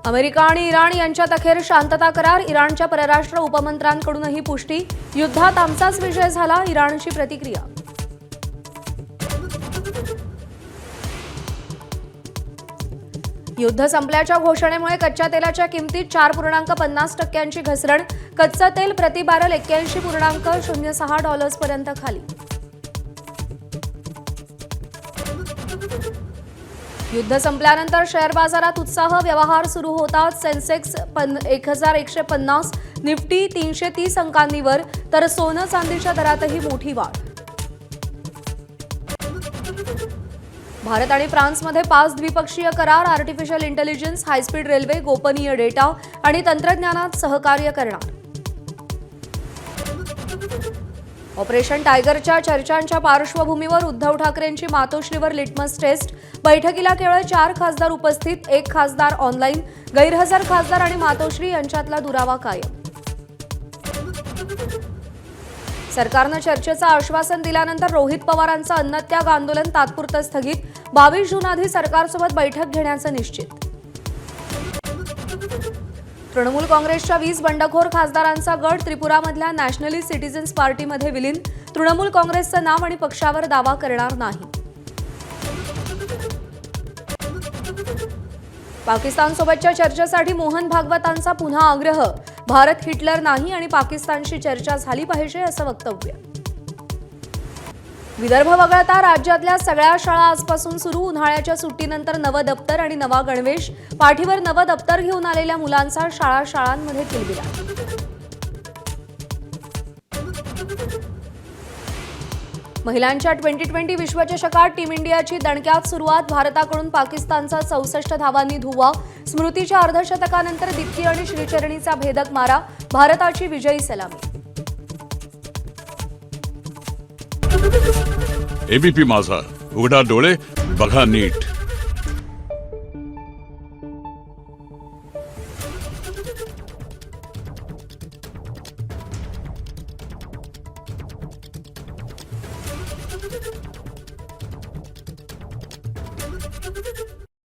America आणि Iran यांच्यात अखेर शांतता करार. इराणच्या परराष्ट्र उपमंत्र्यांकडूनही पुष्टी. युद्धात आमचाच विजय झाला, इराणची प्रतिक्रिया. युद्ध संपल्याच्या घोषणेमुळे कच्च्या तेलाच्या किमतीत 4.50% घसरण. कच्चं तेल प्रति बॅरल $81.06 पर्यंत खाली. युद्ध संपल्यानंतर शेअर बाजारात उत्साह. व्यवहार सुरू होताच सेन्सेक्स 1150, निफ्टी 330 अंकांनी वर, तर सोनं चांदीच्या दरातही मोठी वाढ. भारत आणि फ्रान्समध्ये 5 द्विपक्षीय करार. आर्टिफिशियल इंटेलिजन्स, हायस्पीड रेल्वे, गोपनीय डेटा आणि तंत्रज्ञानात सहकार्य करणार. ऑपरेशन टायगरच्या चर्चांच्या पार्श्वभूमीवर उद्धव ठाकरेंची मातोश्रीवर लिटमस टेस्ट. बैठकीला केवळ 4 खासदार उपस्थित, 1 खासदार ऑनलाईन. गैरहजर खासदार आणि मातोश्री यांच्यातला दुरावा कायम. सरकारनं चर्चेचं आश्वासन दिल्यानंतर रोहित पवारांचं अन्नत्याग आंदोलन तात्पुरतं स्थगित. 22 जून आधी सरकारसोबत बैठक घेण्याचं निश्चित. तृणमूल काँग्रेसच्या 20 बंडखोर खासदारांचा गट त्रिपुरामधल्या नॅशनलिस्ट सिटीजन्स पार्टीमध्ये विलीन. तृणमूल काँग्रेसचं नाव आणि पक्षावर दावा करणार नाही. पाकिस्तानसोबतच्या चर्चेसाठी मोहन भागवतांचा पुन्हा आग्रह. भारत हिटलर नाही आणि पाकिस्तानशी चर्चा झाली पाहिजे असं वक्तव्य. विदर्भ वगळता राज्यातल्या सगळ्या शाळा आजपासून सुरू. उन्हाळ्याच्या सुट्टीनंतर नवं दप्तर आणि नवा गणवेश. पाठीवर नवं दप्तर घेऊन आलेल्या मुलांचा शाळांमध्ये किलबिलाट. महिलांच्या 2020 विश्वचषकात टीम इंडियाची दणक्यात सुरुवात. भारताकडून पाकिस्तानचा 64 धावांनी धुव्वा. स्मृतीच्या अर्धशतकानंतर दीप्ती आणि श्रीचरणीचा भेदक मारा. भारताची विजयी सलामी. एबीपी माझा, उघडा डोळे बघा नीट.